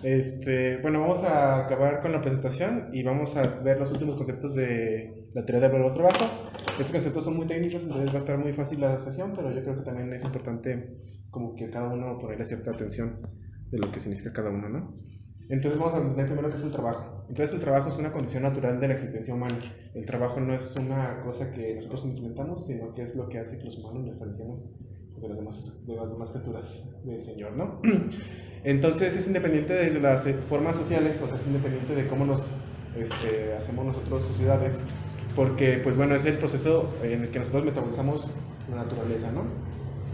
Bueno, vamos a acabar con la presentación y vamos a ver los últimos conceptos de la teoría del valor trabajo. Estos conceptos son muy técnicos, entonces va a estar muy fácil la sesión, pero yo creo que también es importante como que a cada uno ponerle cierta atención de lo que significa cada uno, ¿no? Entonces vamos a entender primero qué es el trabajo. Entonces el trabajo es una condición natural de la existencia humana. El trabajo no es una cosa que nosotros implementamos, sino que es lo que hace que los humanos nos diferenciemos pues, de las demás criaturas del Señor, ¿no? Entonces es independiente de las formas sociales, o sea, es independiente de cómo nos hacemos nosotros sociedades, porque pues bueno, es el proceso en el que nosotros metabolizamos la naturaleza, ¿no?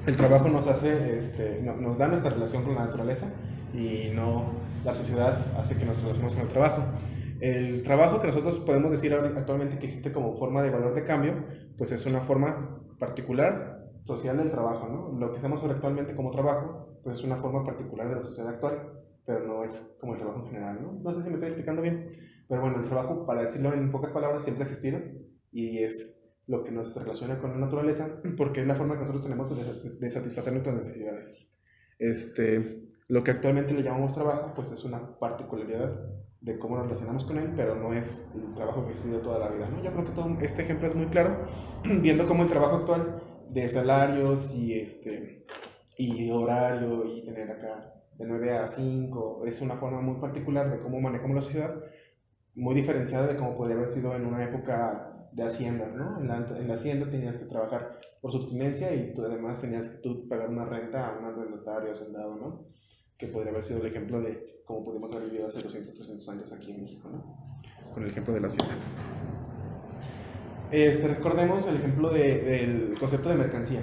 El trabajo nos hace, nos da nuestra relación con la naturaleza y no la sociedad hace que nos relacionemos con el trabajo. El trabajo que nosotros podemos decir actualmente que existe como forma de valor de cambio, pues es una forma particular social del trabajo, ¿no? Lo que hacemos ahora actualmente como trabajo, pues es una forma particular de la sociedad actual, pero no es como el trabajo en general, ¿no? No sé si me estoy explicando bien, pero bueno, el trabajo, para decirlo en pocas palabras, siempre ha existido y es lo que nos relaciona con la naturaleza, porque es la forma que nosotros tenemos de satisfacer nuestras necesidades. Lo que actualmente le llamamos trabajo, pues es una particularidad de cómo nos relacionamos con él, pero no es el trabajo que ha existido toda la vida, ¿no? Yo creo que todo este ejemplo es muy claro, viendo cómo el trabajo actual de salarios y horario y tener acá de 9 a 5 es una forma muy particular de cómo manejamos la sociedad, muy diferenciada de cómo podría haber sido en una época de haciendas, ¿no? En la hacienda tenías que trabajar por subsistencia y tú además tenías que tú pagar una renta a un arrendatario, hacendado, ¿no? Que podría haber sido el ejemplo de cómo pudimos haber vivido hace 200, 300 años aquí en México, ¿no? Con el ejemplo de la hacienda. Recordemos el ejemplo del concepto de mercancía.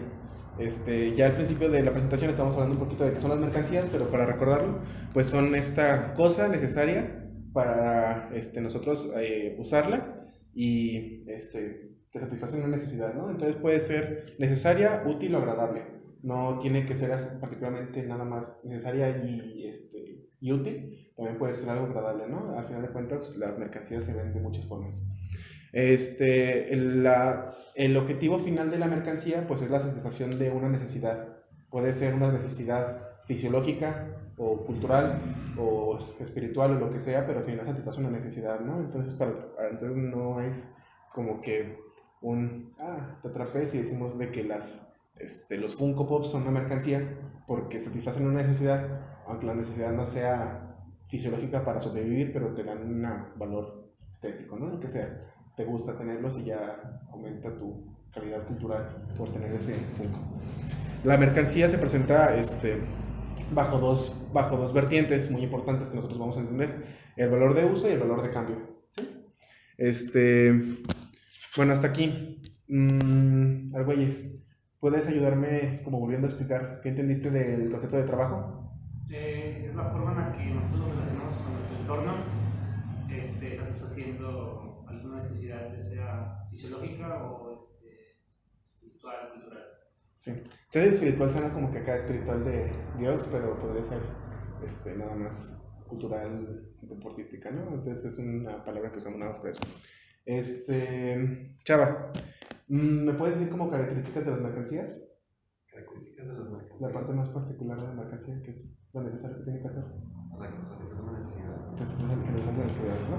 Ya al principio de la presentación estamos hablando un poquito de qué son las mercancías, pero para recordarlo, pues son esta cosa necesaria para nosotros usarla y que satisface una necesidad, ¿no? Entonces puede ser necesaria, útil o agradable. No tiene que ser particularmente nada más necesaria y útil, también puede ser algo agradable, ¿no? Al final de cuentas, las mercancías se ven de muchas formas. El objetivo final de la mercancía pues es la satisfacción de una necesidad. Puede ser una necesidad fisiológica o cultural o espiritual o lo que sea, pero al final satisface una necesidad, ¿no? Entonces no es como que te atrapé si decimos de que los Funko Pops son una mercancía porque satisfacen una necesidad, aunque la necesidad no sea fisiológica para sobrevivir, pero te dan un valor estético, ¿no? Lo que sea, te gusta tenerlos y ya aumenta tu calidad cultural por tener ese Funko. La mercancía se presenta bajo dos vertientes muy importantes que nosotros vamos a entender: el valor de uso y el valor de cambio. ¿Sí? Bueno, hasta aquí. Argüelles, ¿puedes ayudarme como volviendo a explicar qué entendiste del concepto de trabajo? Es la forma en la que nosotros nos relacionamos con nuestro entorno, satisfaciendo alguna necesidad, ya sea fisiológica o espiritual, cultural. Sí. Entonces espiritual suena como que acá espiritual de Dios, pero podría ser nada más cultural, deportística, ¿no? Entonces es una palabra que usamos nada más para eso. Chava, ¿me puedes decir como características de las mercancías? Características de las La mercancías. parte más particular de la mercancía, que es lo necesario que tiene que hacer. O sea, que nos satisface una necesidad. Que nos da la necesidad, ¿no?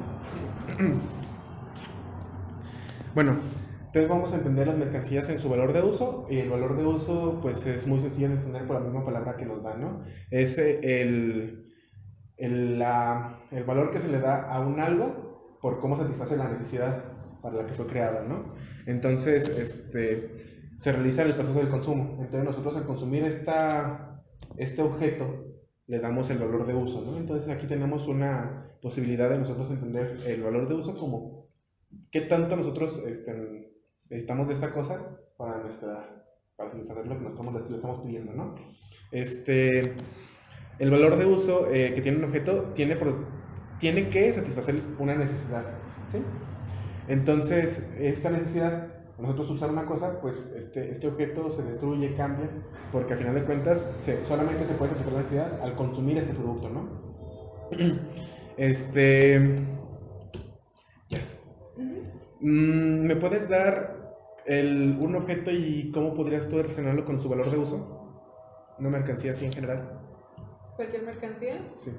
Bueno, entonces vamos a entender las mercancías en su valor de uso, y el valor de uso pues es muy sencillo de entender por la misma palabra que nos da, ¿no? Es el valor que se le da a un algo por cómo satisface la necesidad para la que fue creada, ¿no? Entonces, se realiza el proceso del consumo. Entonces nosotros al consumir este objeto le damos el valor de uso, ¿no? Entonces aquí tenemos una posibilidad de nosotros entender el valor de uso como qué tanto nosotros necesitamos de esta cosa para satisfacer lo que le estamos pidiendo, ¿no? El valor de uso que tiene un objeto tiene que satisfacer una necesidad, ¿sí? Entonces, esta necesidad, nosotros usar una cosa, pues este objeto se destruye, cambia, porque al final de cuentas solamente se puede satisfacer la necesidad al consumir este producto, ¿no? Yes. ¿Me puedes dar un objeto y cómo podrías tú relacionarlo con su valor de uso? Una mercancía así en general. ¿Cualquier mercancía? Sí.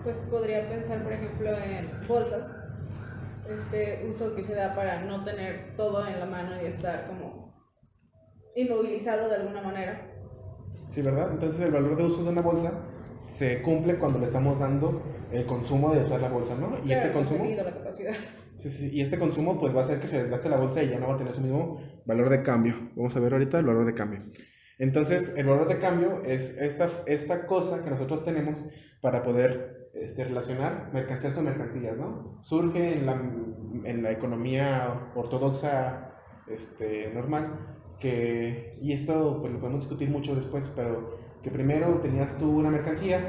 Pues podría pensar, por ejemplo, en bolsas. Este uso que se da para no tener todo en la mano y estar como inmovilizado de alguna manera. Sí, ¿verdad? Entonces el valor de uso de una bolsa se cumple cuando le estamos dando el consumo de usar la bolsa, ¿no? Y Claro, este el consumo, contenido, la capacidad. sí, y este consumo pues va a hacer que se desgaste la bolsa y ya no va a tener su mismo valor de cambio. Vamos a ver ahorita el valor de cambio. Entonces, el valor de cambio es esta cosa que nosotros tenemos para poder relacionar mercancías con mercancías, ¿no? Surge en la economía ortodoxa normal, y esto pues lo podemos discutir mucho después, pero que primero tenías tú una mercancía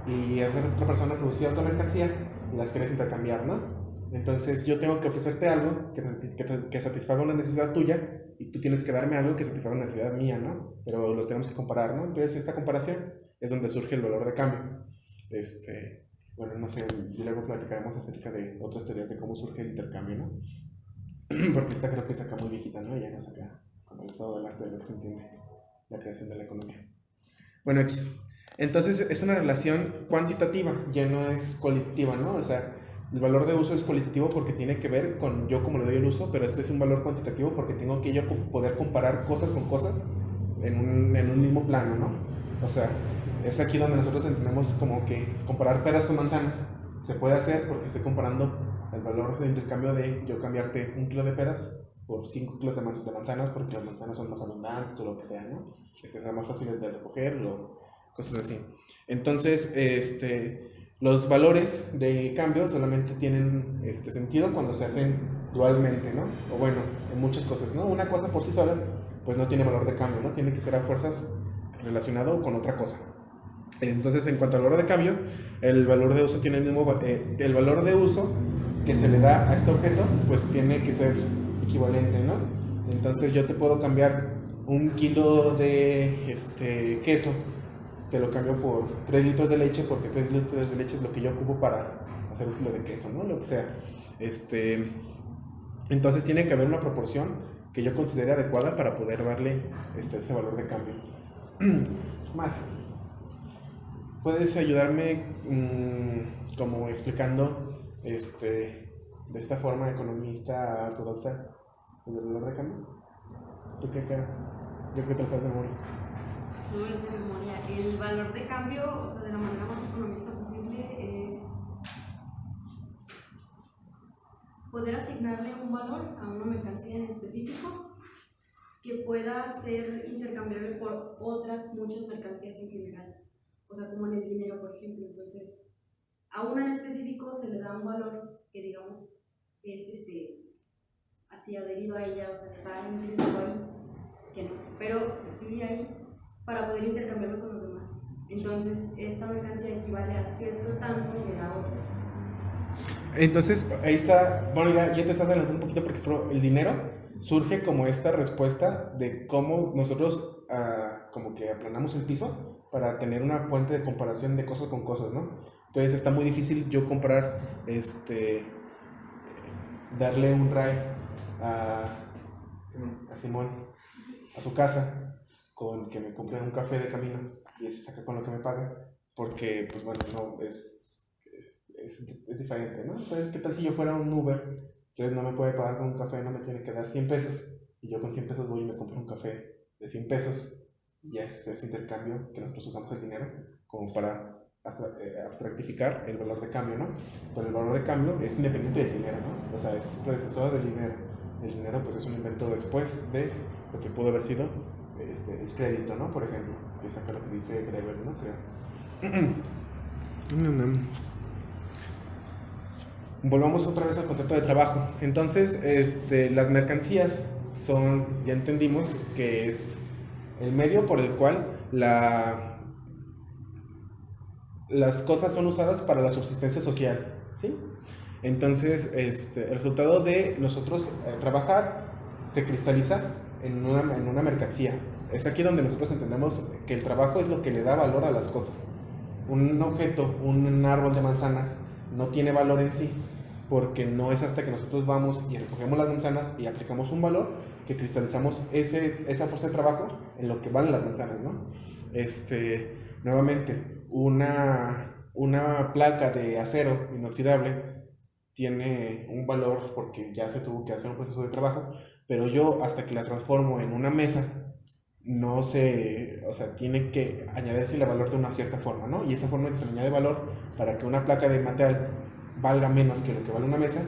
y esa otra persona producía otra mercancía y las querías intercambiar, ¿no? Entonces yo tengo que ofrecerte algo que satisfaga una necesidad tuya y tú tienes que darme algo que satisfaga una necesidad mía, ¿no? Pero los tenemos que comparar, ¿no? Entonces esta comparación es donde surge el valor de cambio. Bueno, no sé, y luego platicaremos acerca de otras teorías de cómo surge el intercambio, ¿no? Porque esta creo que es acá muy viejita, ¿no? Ya no es acá como el estado del arte de lo que se entiende la creación de la economía. Bueno, X. Entonces es una relación cuantitativa, ya no es cualitativa, ¿no? O sea, el valor de uso es cualitativo porque tiene que ver con yo cómo le doy el uso, pero este es un valor cuantitativo porque tengo que yo poder comparar cosas con cosas en un mismo plano, ¿no? O sea, es aquí donde nosotros entendemos como que comparar peras con manzanas se puede hacer porque estoy comparando el valor de intercambio de yo cambiarte 1 kilo de peras por 5 kilos de manzanas porque las manzanas son más abundantes o lo que sea, ¿no? Sean más fáciles de recoger o cosas así. Entonces, los valores de cambio solamente tienen sentido cuando se hacen dualmente, ¿no? O bueno, en muchas cosas, ¿no? Una cosa por sí sola, pues no tiene valor de cambio, ¿no? Tiene que ser a fuerzas relacionado con otra cosa. Entonces, en cuanto al valor de cambio, el valor de uso tiene el mismo, el valor de uso que se le da a este objeto, pues tiene que ser equivalente, ¿no? Entonces, yo te puedo cambiar 1 kilo de queso, te lo cambio por 3 litros de leche, porque 3 litros de leche es lo que yo ocupo para hacer 1 kilo de queso, ¿no? Lo que sea. Entonces tiene que haber una proporción que yo considere adecuada para poder darle ese valor de cambio. Mar, ¿puedes ayudarme como explicando de esta forma economista ortodoxa el valor de cambio? ¿Tú qué crees? Yo creo que te lo sabes de memoria. No me lo sé de memoria. El valor de cambio, o sea, de la manera más economista posible, es poder asignarle un valor a una mercancía en específico que pueda ser intercambiable por otras muchas mercancías en general. O sea, como en el dinero, por ejemplo. Entonces, a una en específico se le da un valor que, digamos, es así adherido a ella, o sea, está intrínseco ahí, que no, pero sí ahí para poder intercambiarlo con los demás. Entonces, esta mercancía equivale a cierto tanto de la otra. Entonces, ahí está, bueno, ya te estás adelantando un poquito porque el dinero surge como esta respuesta de cómo nosotros como que aplanamos el piso para tener una fuente de comparación de cosas con cosas, ¿no? Entonces está muy difícil yo comprar, darle un ray a Simón a su casa con que me compre un café de camino y ese saca con lo que me paga, porque pues bueno, no, es diferente, ¿no? Entonces, ¿qué tal si yo fuera un Uber? Entonces no me puede pagar con un café, no me tiene que dar 100 pesos y yo con 100 pesos voy y me compro un café de 100 pesos y es ese intercambio que nosotros usamos el dinero como para abstractificar el valor de cambio, ¿no? Pues el valor de cambio es independiente del dinero, ¿no? O sea, es predecesor del dinero. El dinero pues es un invento después de lo que pudo haber sido el crédito, ¿no? Por ejemplo, que es acá lo que dice Greber, ¿no? Creo. Volvamos otra vez al concepto de trabajo. Entonces, las mercancías son, ya entendimos que es el medio por el cual las cosas son usadas para la subsistencia social, ¿sí? Entonces, el resultado de nosotros trabajar se cristaliza en una mercancía. Es aquí donde nosotros entendemos que el trabajo es lo que le da valor a las cosas. Un objeto, un árbol de manzanas, no tiene valor en sí, porque no es hasta que nosotros vamos y recogemos las manzanas y aplicamos un valor que cristalizamos esa fuerza de trabajo en lo que valen las manzanas, ¿no? Nuevamente, una placa de acero inoxidable tiene un valor porque ya se tuvo que hacer un proceso de trabajo, pero yo hasta que la transformo en una mesa, no se, o sea, tiene que añadirse el valor de una cierta forma, ¿no? Y esa forma que se le añade valor para que una placa de metal valga menos que lo que vale una mesa.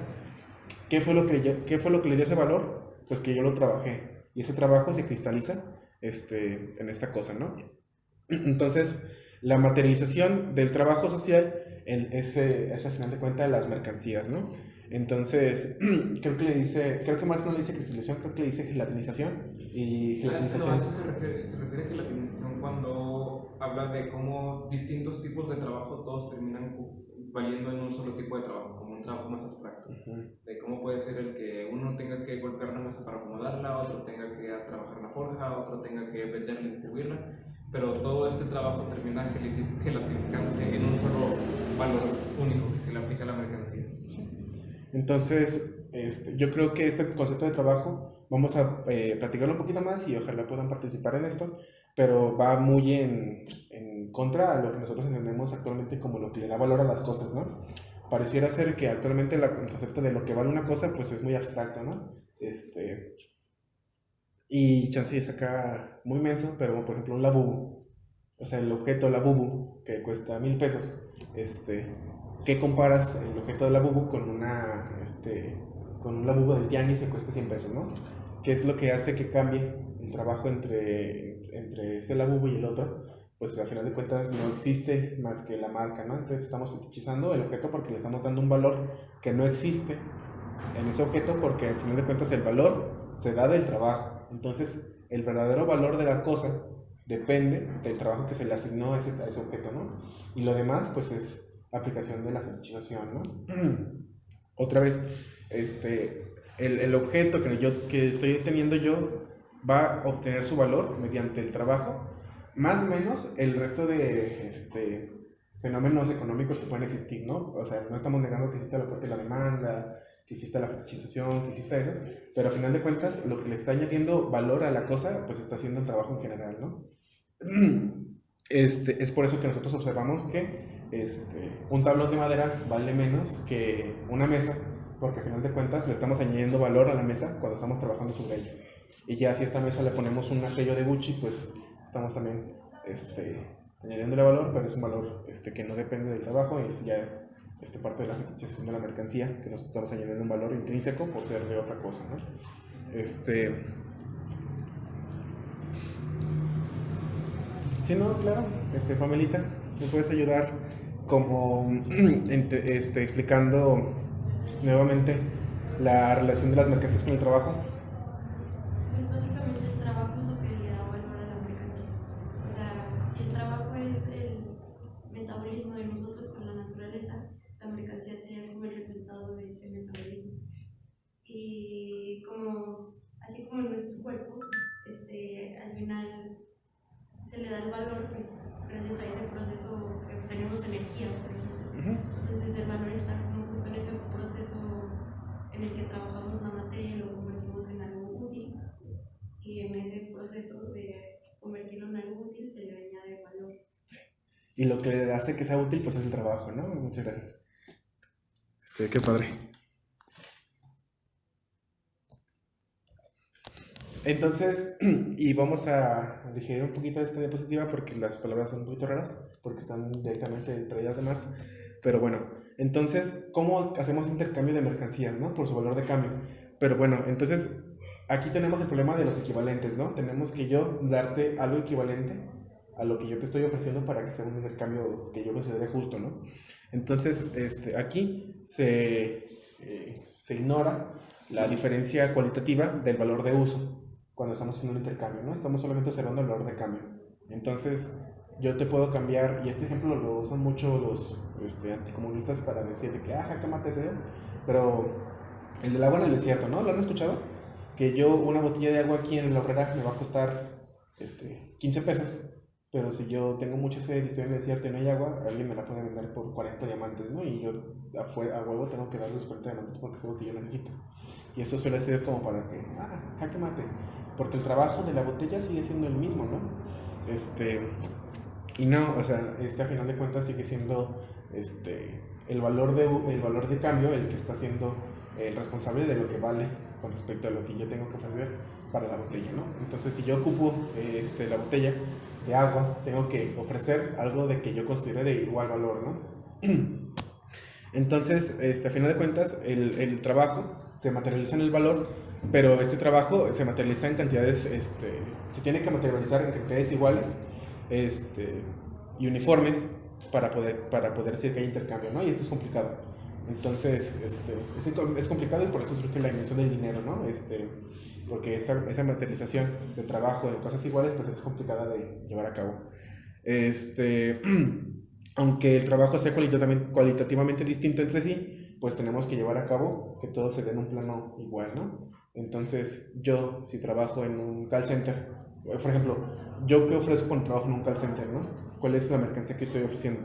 ¿Qué fue lo que le dio ese valor? Pues que yo lo trabajé y ese trabajo se cristaliza en esta cosa, ¿no? Entonces, la materialización del trabajo social es al final de cuentas las mercancías, ¿no? Entonces, creo que Marx no le dice cristalización, creo que le dice gelatinización. Y gelatinización. No, a eso se refiere gelatinización cuando habla de cómo distintos tipos de trabajo todos terminan valiendo en un solo tipo de trabajo, como un trabajo más abstracto. De cómo puede ser el que uno tenga que golpear la mesa para acomodarla, otro tenga que trabajar la forja, otro tenga que venderla y distribuirla, pero todo este trabajo termina gelatinizándose en un solo valor único que se le aplica a la mercancía. Entonces, yo creo que este concepto de trabajo vamos a platicarlo un poquito más y ojalá puedan participar en esto, pero va muy en contra a lo que nosotros entendemos actualmente como lo que le da valor a las cosas, ¿no? Pareciera ser que actualmente el concepto de lo que vale una cosa pues es muy abstracto, ¿no? Y chance es acá muy menso, pero por ejemplo un labubu, o sea, el objeto labubu que cuesta 1,000 pesos, ¿qué comparas el objeto de labubu con con un labubu del tianguis que cuesta 100 pesos, ¿no? ¿Qué es lo que hace que cambie el trabajo entre ese labubu y el otro? Pues al final de cuentas no existe más que la marca, ¿no? Entonces estamos fetichizando el objeto porque le estamos dando un valor que no existe en ese objeto, porque al final de cuentas el valor se da del trabajo. Entonces el verdadero valor de la cosa depende del trabajo que se le asignó a ese objeto, ¿no? Y lo demás pues es aplicación de la fetichización, ¿no? Otra vez, el objeto que estoy teniendo yo va a obtener su valor mediante el trabajo, más o menos el resto de fenómenos económicos que pueden existir, ¿no? O sea, no estamos negando que exista la oferta y la demanda, que exista la fetichización, que exista eso, pero al final de cuentas lo que le está añadiendo valor a la cosa pues está haciendo el trabajo en general, ¿no? Es por eso que nosotros observamos que un tablón de madera vale menos que una mesa, porque al final de cuentas le estamos añadiendo valor a la mesa cuando estamos trabajando sobre ella. Y ya si a esta mesa le ponemos un sello de Gucci, pues estamos también añadiéndole valor, pero es un valor que no depende del trabajo y ya es parte de la fetichización de la mercancía, que nos estamos añadiendo un valor intrínseco por ser de otra cosa, ¿no? Sí, no, claro. Pamelita, ¿me puedes ayudar como explicando nuevamente la relación de las mercancías con el trabajo? Pues básicamente el trabajo es lo que le da valor a la mercancía. O sea, si el trabajo es el metabolismo de nosotros con la naturaleza, la mercancía sería como el resultado de ese metabolismo. Y así como en nuestro cuerpo, al final se le da el valor pues gracias a ese proceso que obtenemos energía, por ejemplo. Entonces el valor está como justo en ese proceso en el que trabajamos la materia y lo convertimos en algo útil, y en ese proceso de convertirlo en algo útil se le añade valor. Sí. Y lo que hace que sea útil pues es el trabajo, ¿no? Muchas gracias. Qué padre. Entonces, y vamos a digerir un poquito de esta diapositiva porque las palabras son un poquito raras, porque están directamente traídas de Marx. Pero bueno, entonces, ¿cómo hacemos intercambio de mercancías, ¿no? Por su valor de cambio. Pero bueno, entonces, aquí tenemos el problema de los equivalentes, ¿no? Tenemos que yo darte algo equivalente a lo que yo te estoy ofreciendo para que sea un intercambio que yo considere justo, ¿no? Entonces, aquí se ignora la diferencia cualitativa del valor de uso cuando estamos haciendo un intercambio, ¿no? Estamos solamente observando el valor de cambio. Entonces, yo te puedo cambiar, y este ejemplo lo usan mucho los anticomunistas para decir que, jaque mate, pero el del agua en el desierto, ¿no? ¿Lo han escuchado? Que yo una botella de agua aquí en la Horrera me va a costar 15 pesos, pero si yo tengo mucha sed y estoy en el desierto y no hay agua, alguien me la puede vender por 40 diamantes, ¿no? Y yo a huevo tengo que darle los 40 diamantes porque es algo que yo necesito. Y eso suele ser como para que, jaque mate, porque el trabajo de la botella sigue siendo el mismo, ¿no? Y no, o sea, a final de cuentas sigue siendo el valor de cambio el que está siendo el responsable de lo que vale con respecto a lo que yo tengo que ofrecer para la botella, ¿no? Entonces, si yo ocupo la botella de agua, tengo que ofrecer algo de que yo considere de igual valor, ¿no? Entonces, a final de cuentas, el trabajo se materializa en el valor, pero este trabajo se materializa en cantidades, se tiene que materializar en cantidades iguales y uniformes para poder decir que hay intercambio, ¿no? Y esto es complicado. Entonces, es complicado y por eso surge la dimensión del dinero, ¿no? Porque esa materialización de trabajo en cosas iguales, pues es complicada de llevar a cabo. Aunque el trabajo sea cualitativamente distinto entre sí, pues tenemos que llevar a cabo que todo se dé en un plano igual, ¿no? Entonces, yo, si trabajo en un call center, por ejemplo, ¿yo qué ofrezco cuando trabajo en un call center, no? ¿Cuál es la mercancía que estoy ofreciendo?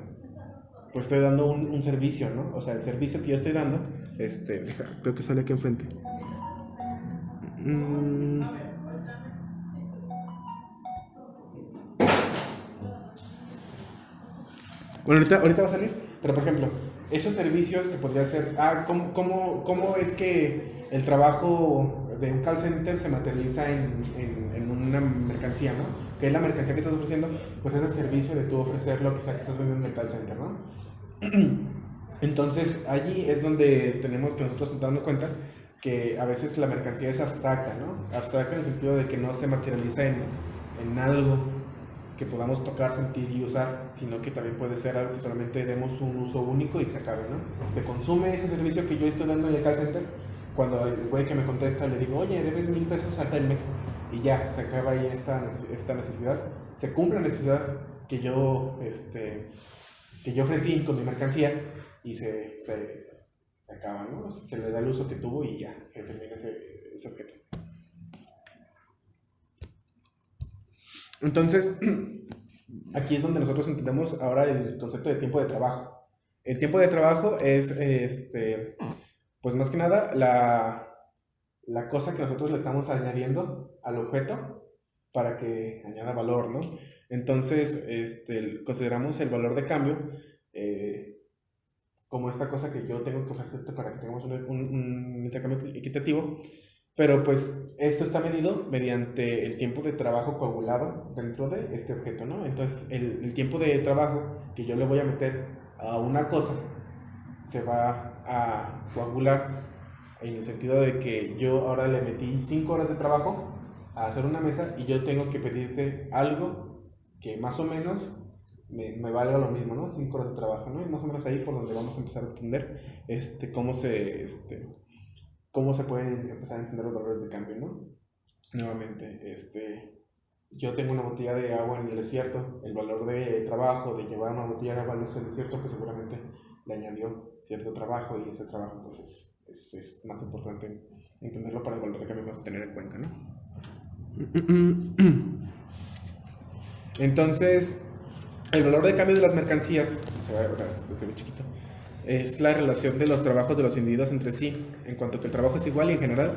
Pues estoy dando un servicio, ¿no? O sea, el servicio que yo estoy dando, creo que sale aquí enfrente. Bueno, ahorita va a salir, pero por ejemplo, esos servicios que podría ser, ¿cómo es que el trabajo de un call center se materializa en una mercancía, ¿no? ¿Qué es la mercancía que estás ofreciendo? Pues es el servicio de tú ofrecer lo que sea que estás vendiendo en el call center, ¿no? Entonces, allí es donde tenemos que nosotros darnos cuenta que a veces la mercancía es abstracta, ¿no? Abstracta en el sentido de que no se materializa en algo que podamos tocar, sentir y usar, sino que también puede ser algo que solamente demos un uso único y se acabe, ¿no? Se consume ese servicio que yo estoy dando en el call center. Cuando el güey que me contesta le digo, oye, debes $1,000 a Telmex, y ya, se acaba ahí esta necesidad. Se cumple la necesidad que yo ofrecí con mi mercancía y se acaba, ¿no? Se le da el uso que tuvo y ya, se termina ese objeto. Entonces, aquí es donde nosotros entendemos ahora el concepto de tiempo de trabajo. El tiempo de trabajo es, pues más que nada, la cosa que nosotros le estamos añadiendo al objeto para que añada valor, ¿no? Entonces, consideramos el valor de cambio como esta cosa que yo tengo que ofrecerte para que tengamos un intercambio equitativo. Pero pues esto está medido mediante el tiempo de trabajo coagulado dentro de este objeto, ¿no? Entonces el tiempo de trabajo que yo le voy a meter a una cosa se va a coagular en el sentido de que yo ahora le metí 5 horas de trabajo a hacer una mesa y yo tengo que pedirte algo que más o menos me valga lo mismo, ¿no? 5 horas de trabajo, ¿no? Y más o menos ahí por donde vamos a empezar a entender cómo se pueden empezar a entender los valores de cambio, ¿no? Nuevamente, yo tengo una botella de agua en el desierto, el valor de trabajo de llevar una botella de agua al desierto, pues seguramente le añadió cierto trabajo y ese trabajo pues es más importante entenderlo para el valor de cambio que vamos a tener en cuenta, ¿no? Entonces, el valor de cambio de las mercancías, se ve chiquito, es la relación de los trabajos de los individuos entre sí, en cuanto que el trabajo es igual y en general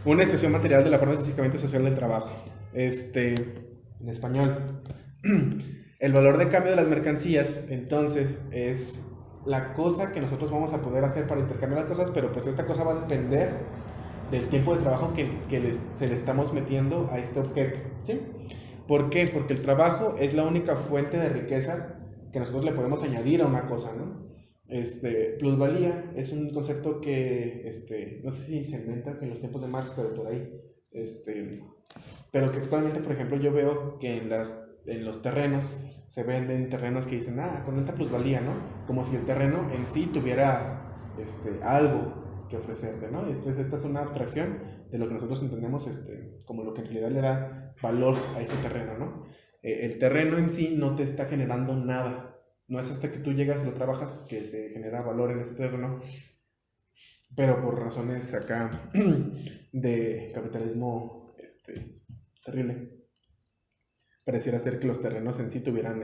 una expresión material de la forma específicamente social del trabajo. En español, el valor de cambio de las mercancías, entonces, es la cosa que nosotros vamos a poder hacer para intercambiar las cosas, pero pues esta cosa va a depender del tiempo de trabajo que se le estamos metiendo a este objeto, ¿sí? ¿Por qué? Porque el trabajo es la única fuente de riqueza que nosotros le podemos añadir a una cosa, ¿no? Plusvalía es un concepto que, no sé si se inventa en los tiempos de Marx, pero por ahí, pero que actualmente, por ejemplo, yo veo que en los terrenos se venden terrenos que dicen, con alta plusvalía, ¿no? Como si el terreno en sí tuviera algo que ofrecerte, ¿no? Entonces esta es una abstracción de lo que nosotros entendemos como lo que en realidad le da valor a ese terreno, ¿no? El terreno en sí no te está generando nada. No es hasta que tú llegas y lo trabajas que se genera valor en ese terreno, pero por razones acá de capitalismo terrible. Pareciera ser que los terrenos en sí tuvieran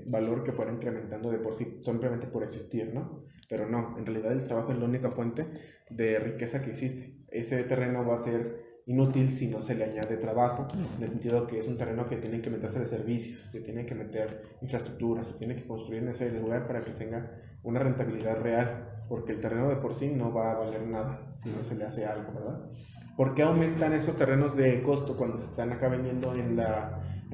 valor que fuera incrementando de por sí, simplemente por existir, ¿no? Pero no, en realidad el trabajo es la única fuente de riqueza que existe. Ese terreno va a ser inútil si no se le añade trabajo, en el sentido que es un terreno que tienen que meterse de servicios, que tienen que meter infraestructuras, se tiene que construir en ese lugar para que tenga una rentabilidad real, porque el terreno de por sí no va a valer nada si no se le hace algo, ¿verdad? ¿Por qué aumentan esos terrenos de costo cuando se están acá vendiendo en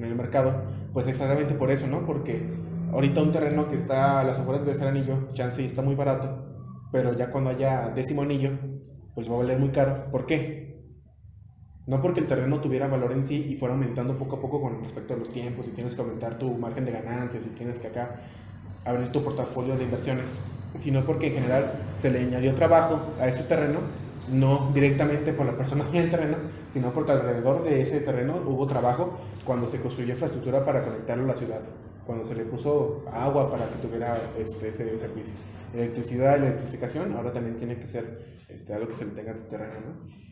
el mercado? Pues exactamente por eso, ¿no? Porque ahorita un terreno que está a las afueras de ese anillo, chance y está muy barato, pero ya cuando haya 10º anillo, pues va a valer muy caro. ¿Por qué? No porque el terreno tuviera valor en sí y fuera aumentando poco a poco con respecto a los tiempos, y tienes que aumentar tu margen de ganancias, y tienes que acá abrir tu portafolio de inversiones, sino porque en general se le añadió trabajo a ese terreno, no directamente por la persona en el terreno, sino porque alrededor de ese terreno hubo trabajo cuando se construyó infraestructura para conectarlo a la ciudad, cuando se le puso agua para que tuviera ese servicio. Electricidad, electrificación, ahora también tiene que ser algo que se le tenga a este terreno, ¿no?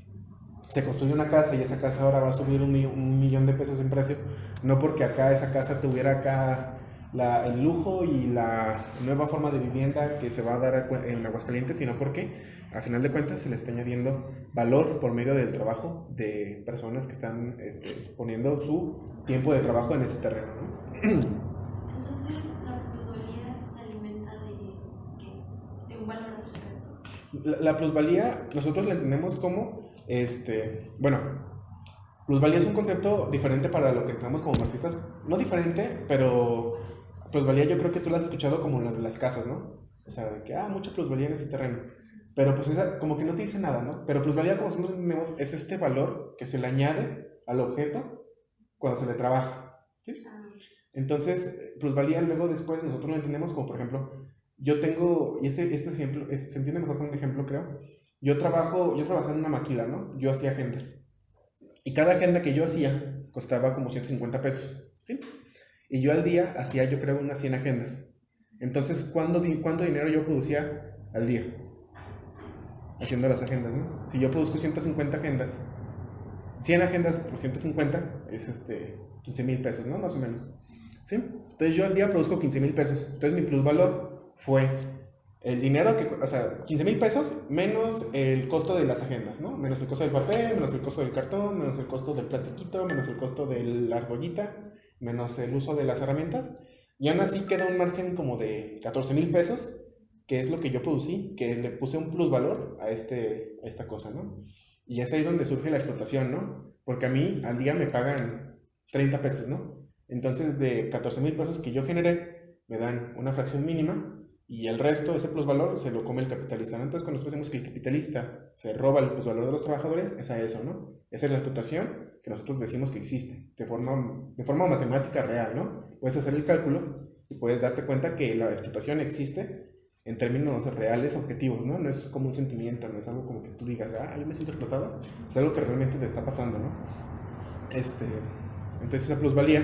Se construye una casa y esa casa ahora va a subir un millón de pesos en precio, no porque acá esa casa tuviera acá el lujo y la nueva forma de vivienda que se va a dar en Aguascalientes, sino porque a final de cuentas se le está añadiendo valor por medio del trabajo de personas que están poniendo su tiempo de trabajo en ese terreno, ¿no? Entonces, la plusvalía se alimenta de ¿qué? De un valor abstracto. La plusvalía nosotros la entendemos como, bueno, plusvalía es un concepto diferente para lo que tenemos como marxistas, no diferente, pero plusvalía yo creo que tú la has escuchado como la de las casas, ¿no? O sea, de que, mucha plusvalía en ese terreno, pero pues esa como que no te dice nada, ¿no? Pero plusvalía, como nosotros entendemos, es este valor que se le añade al objeto cuando se le trabaja, ¿sí? Entonces, plusvalía luego después nosotros lo entendemos como, por ejemplo, yo tengo, y este ejemplo se entiende mejor con un ejemplo, creo. Yo trabajaba en una maquila, ¿no? Yo hacía agendas. Y cada agenda que yo hacía costaba como 150 pesos, ¿sí? Y yo al día hacía, yo creo, unas 100 agendas. Entonces, ¿cuánto dinero yo producía al día? Haciendo las agendas, ¿no? Si yo produzco 150 agendas, 100 agendas por 150 es 15,000 pesos, ¿no? Más o menos, ¿sí? Entonces yo al día produzco 15,000 pesos. Entonces mi plusvalor fue el dinero o sea, 15,000 pesos menos el costo de las agendas, ¿no? Menos el costo del papel, menos el costo del cartón, menos el costo del plastiquito, menos el costo de la argollita, menos el uso de las herramientas. Y aún así queda un margen como de 14,000 pesos, que es lo que yo producí, que le puse un plusvalor a esta cosa, ¿no? Y es ahí donde surge la explotación, ¿no? Porque a mí al día me pagan 30 pesos, ¿no? Entonces de 14,000 pesos que yo generé, me dan una fracción mínima, y el resto, ese plusvalor, se lo come el capitalista, ¿no? Entonces, cuando nosotros decimos que el capitalista se roba el plusvalor de los trabajadores, es a eso, ¿no? Esa es la explotación que nosotros decimos que existe, de forma matemática real, ¿no? Puedes hacer el cálculo y puedes darte cuenta que la explotación existe en términos reales, objetivos, ¿no? No es como un sentimiento, no es algo como que tú digas, yo me siento explotado, es algo que realmente te está pasando, ¿no? Entonces, esa plusvalía,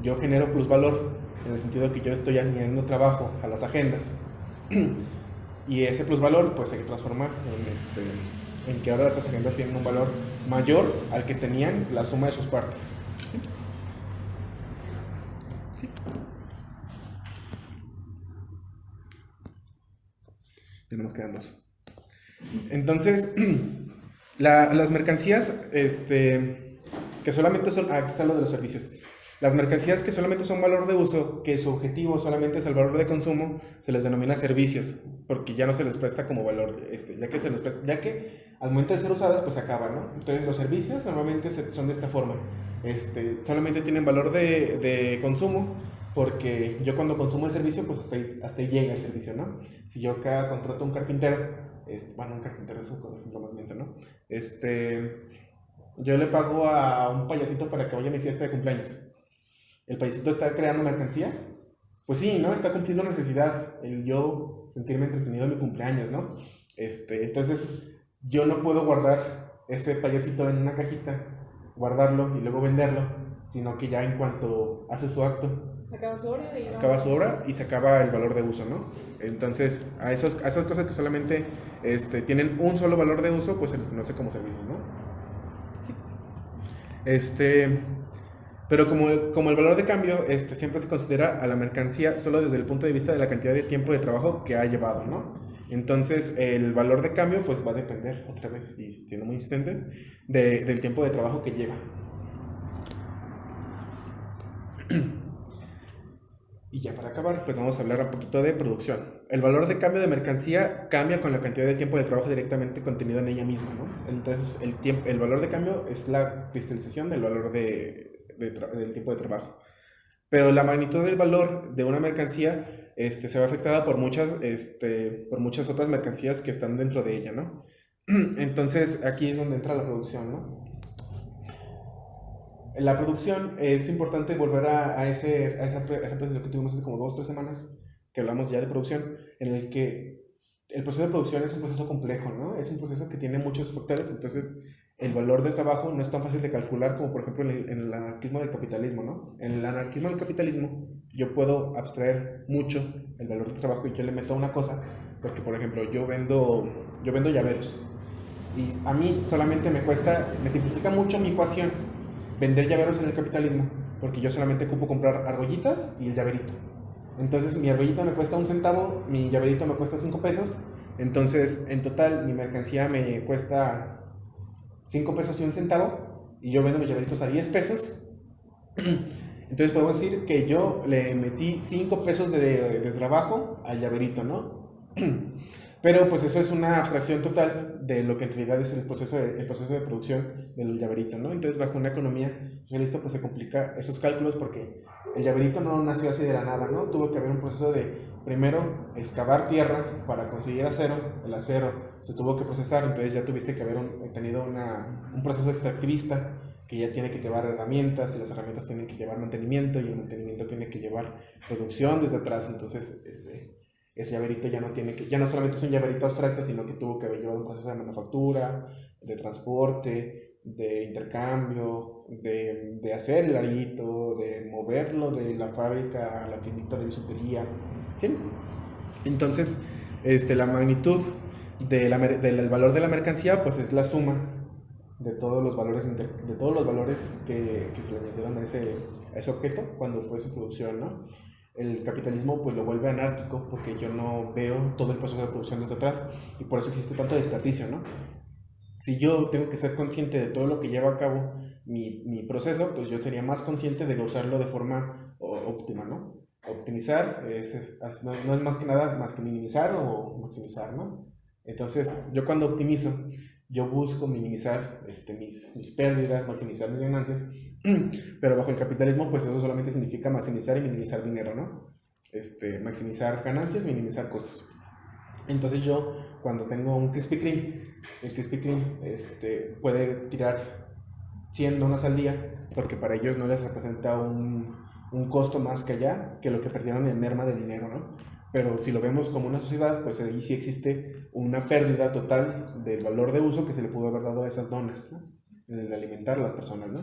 yo genero plusvalor, en el sentido que yo estoy añadiendo trabajo a las agendas, y ese plusvalor pues se transforma en que ahora estas agendas tienen un valor mayor al que tenían la suma de sus partes. ¿Sí? Tenemos que dar dos. Entonces, las mercancías que solamente son, aquí está lo de los servicios. Las mercancías que solamente son valor de uso, que su objetivo solamente es el valor de consumo, se les denomina servicios, porque ya no se les presta como valor, ya que al momento de ser usadas, pues acaban, ¿no? Entonces los servicios normalmente son de esta forma, solamente tienen valor de consumo, porque yo cuando consumo el servicio, pues hasta ahí llega el servicio, ¿no? Si yo acá contrato a un carpintero, un carpintero es un ejemplo más bien, ¿no? Yo le pago a un payasito para que vaya a mi fiesta de cumpleaños. ¿El payasito está creando mercancía? Pues sí, ¿no? Está cumpliendo necesidad, el yo sentirme entretenido en mi cumpleaños, ¿no? Entonces, yo no puedo guardar ese payasito en una cajita, guardarlo y luego venderlo, sino que ya en cuanto hace su acto, acaba su obra y se acaba el valor de uso, ¿no? Entonces, a esas cosas que solamente tienen un solo valor de uso, pues se les conoce como servicio, ¿no? Sí. Pero como el valor de cambio siempre se considera a la mercancía solo desde el punto de vista de la cantidad de tiempo de trabajo que ha llevado, ¿no? Entonces, el valor de cambio pues va a depender, otra vez, y siendo muy insistente, del tiempo de trabajo que lleva. Y ya para acabar, pues vamos a hablar un poquito de producción. El valor de cambio de mercancía cambia con la cantidad del tiempo de trabajo directamente contenido en ella misma, ¿no? Entonces, el valor de cambio es la cristalización del valor del tiempo de trabajo. Pero la magnitud del valor de una mercancía se ve afectada por muchas otras mercancías que están dentro de ella, ¿no? Entonces, aquí es donde entra la producción, ¿no? En la producción es importante volver a esa presentación que tuvimos hace como 2 o 3 semanas, que hablamos ya de producción, en el que el proceso de producción es un proceso complejo, ¿no? Es un proceso que tiene muchos factores, entonces el valor del trabajo no es tan fácil de calcular como por ejemplo en el anarquismo del capitalismo, ¿no? En el anarquismo del capitalismo yo puedo abstraer mucho el valor del trabajo y yo le meto a una cosa, porque por ejemplo yo vendo llaveros y a mí solamente me simplifica mucho mi ecuación vender llaveros en el capitalismo, porque yo solamente ocupo comprar argollitas y el llaverito. Entonces mi argollita me cuesta 1 centavo, mi llaverito me cuesta 5 pesos, entonces en total mi mercancía me cuesta 5 pesos y 1 centavo, y yo vendo mis llaveritos a 10 pesos. Entonces podemos decir que yo le metí 5 pesos de trabajo al llaverito, ¿no? Pero pues eso es una abstracción total de lo que en realidad es el proceso de producción del llaverito, ¿no? Entonces bajo una economía socialista pues se complica esos cálculos porque el llaverito no nació así de la nada, ¿no? Tuvo que haber un proceso de primero excavar tierra para conseguir acero, el acero se tuvo que procesar, entonces ya tuviste que haber tenido un proceso extractivista que ya tiene que llevar herramientas y las herramientas tienen que llevar mantenimiento y el mantenimiento tiene que llevar producción desde atrás, entonces ese llaverito ya no solamente es un llaverito abstracto, sino que tuvo que haber llevado un proceso de manufactura, de transporte, de intercambio, de hacer el arito, de moverlo de la fábrica a la tiendita de bisutería, ¿sí? Entonces, la magnitud del valor de la mercancía, pues es la suma de todos los valores que se le añadieron a ese objeto cuando fue su producción, ¿no? El capitalismo pues lo vuelve anárquico porque yo no veo todo el proceso de producción desde atrás y por eso existe tanto desperdicio, ¿no? Si yo tengo que ser consciente de todo lo que lleva a cabo mi proceso, pues yo sería más consciente de usarlo de forma óptima, ¿no? Optimizar no es más que nada más que minimizar o maximizar, ¿no? Entonces yo cuando optimizo, yo busco minimizar mis pérdidas, maximizar mis ganancias, pero bajo el capitalismo pues eso solamente significa maximizar y minimizar dinero, ¿no? Maximizar ganancias, minimizar costos. Entonces yo cuando tengo un Krispy Kreme, el Krispy Kreme puede tirar 100 donas al día, porque para ellos no les representa un costo más que allá que lo que perdieron en merma de dinero, ¿no? Pero si lo vemos como una sociedad, pues ahí sí existe una pérdida total del valor de uso que se le pudo haber dado a esas donas, ¿no? El alimentar a las personas, ¿no?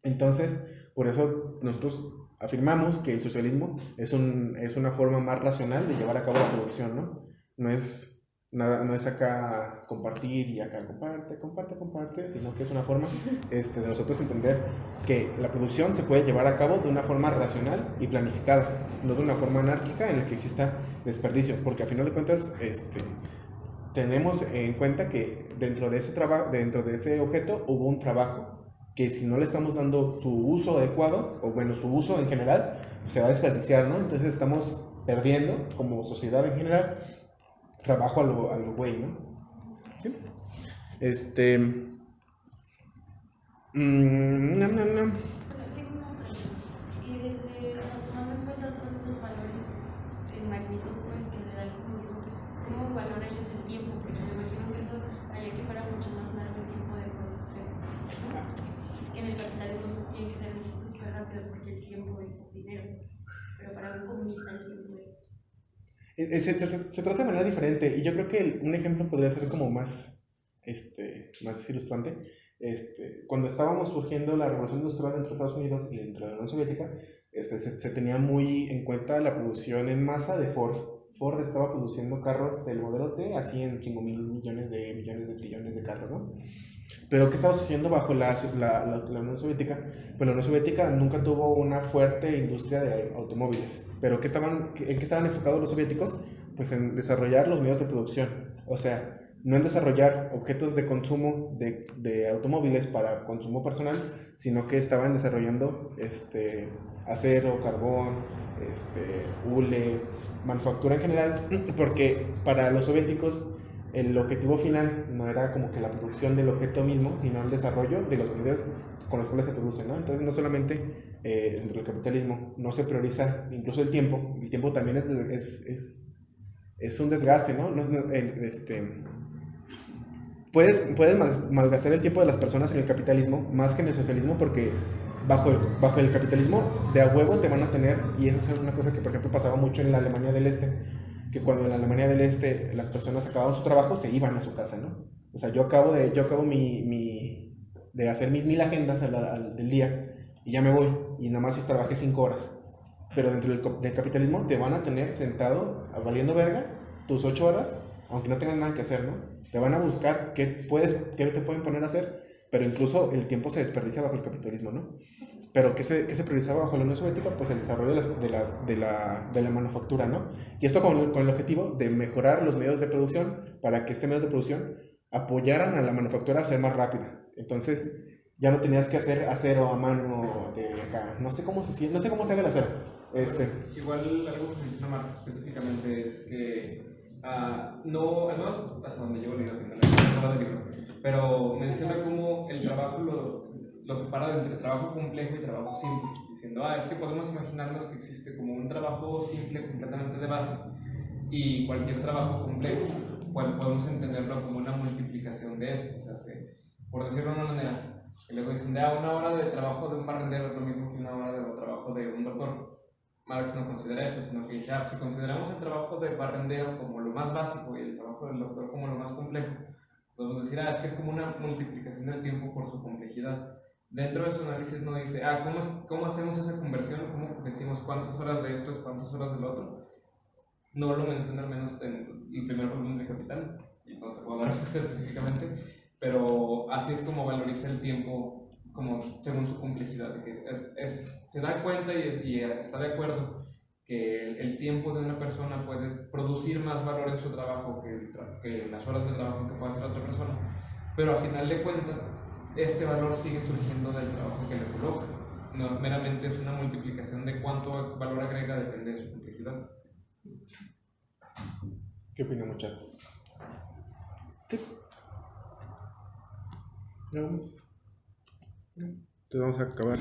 Entonces, por eso nosotros afirmamos que el socialismo es una forma más racional de llevar a cabo la producción, ¿no? No es acá compartir y acá comparte, sino que es una forma de nosotros entender que la producción se puede llevar a cabo de una forma racional y planificada, no de una forma anárquica en la que exista desperdicio, porque a final de cuentas tenemos en cuenta que dentro de ese objeto hubo un trabajo que si no le estamos dando su uso adecuado, o bueno, su uso en general, pues se va a desperdiciar, ¿no? Entonces estamos perdiendo como sociedad en general trabajo a lo güey, ¿no? ¿Sí? Tengo una pregunta. Y tomando en cuenta todos esos valores en magnitud, pues que le da el comunismo, ¿cómo valora ellos el tiempo? Porque me imagino que eso haría que fuera mucho más largo el tiempo de producción, ¿no? Que en el capitalismo tiene que ser súper rápido porque el tiempo es dinero, pero para un comunista el tiempo es... Se trata de manera diferente y yo creo que un ejemplo podría ser como más ilustrante. Cuando estábamos surgiendo la revolución industrial dentro de Estados Unidos y dentro de la Unión Soviética, se tenía muy en cuenta la producción en masa de Ford. Ford estaba produciendo carros del modelo T así en 5,000 millones de trillones de carros, ¿no? Pero ¿qué estaba sucediendo bajo la Unión Soviética? Pues la Unión Soviética nunca tuvo una fuerte industria de automóviles. Pero ¿en qué estaban enfocados los soviéticos? pues en desarrollar los medios de producción. O sea, no en desarrollar objetos de consumo de automóviles para consumo personal, sino que estaban desarrollando acero, carbón, hule, manufactura en general, porque para los soviéticos el objetivo final no era como que la producción del objeto mismo, sino el desarrollo de los medios con los cuales se produce, ¿no? Entonces no solamente dentro del capitalismo no se prioriza incluso el tiempo también es un desgaste, ¿no? Puedes malgastar el tiempo de las personas en el capitalismo más que en el socialismo, porque bajo el capitalismo de a huevo te van a tener, y eso es una cosa que por ejemplo pasaba mucho en la Alemania del Este, que cuando en la Alemania del Este las personas acababan su trabajo se iban a su casa, ¿no? O sea, yo acabo de hacer mis 1000 agendas del día y ya me voy, y nada más trabajé 5 horas. Pero dentro del capitalismo te van a tener sentado valiendo verga tus 8 horas, aunque no tengas nada que hacer, ¿no? Te van a buscar qué te pueden poner a hacer, pero incluso el tiempo se desperdicia bajo el capitalismo, ¿no? Pero ¿qué se priorizaba bajo la Unión Soviética? Pues el desarrollo de la manufactura, ¿no? Y esto con el objetivo de mejorar los medios de producción para que medios de producción apoyaran a la manufactura a ser más rápida. Entonces ya no tenías que hacer acero a mano de acá. No sé cómo se haga el acero. Igual algo que menciona Marx específicamente es que no, al menos hasta donde llevo leído, del libro, pero menciona cómo el trabajo lo separa entre trabajo complejo y trabajo simple, diciendo, es que podemos imaginarnos que existe como un trabajo simple completamente de base y cualquier trabajo complejo, podemos entenderlo como una multiplicación de eso, o sea, por decirlo de una manera, y luego dicen, una hora de trabajo de un barrendero es lo mismo que una hora de trabajo de un doctor. Marx no considera eso, sino que dice, si consideramos el trabajo de barrendero como lo más básico y el trabajo del doctor como lo más complejo, podemos decir, es que es como una multiplicación del tiempo por su complejidad. Dentro de su análisis no dice, ¿cómo hacemos esa conversión? ¿Cómo decimos cuántas horas de esto es cuántas horas del otro? No lo menciona al menos en el primer volumen de Capital, y no te puedo dar respuesta específicamente, pero así es como valoriza el tiempo como según su complejidad, de que se da cuenta y está de acuerdo que el tiempo de una persona puede producir más valor en su trabajo que las horas de trabajo que puede hacer otra persona, pero a final de cuentas este valor sigue surgiendo del trabajo que le coloca, no, meramente es una multiplicación de cuánto valor agrega, depende de su complejidad. ¿Qué opina, muchacho? ¿Qué? ¿Ya vamos? Entonces vamos a acabar.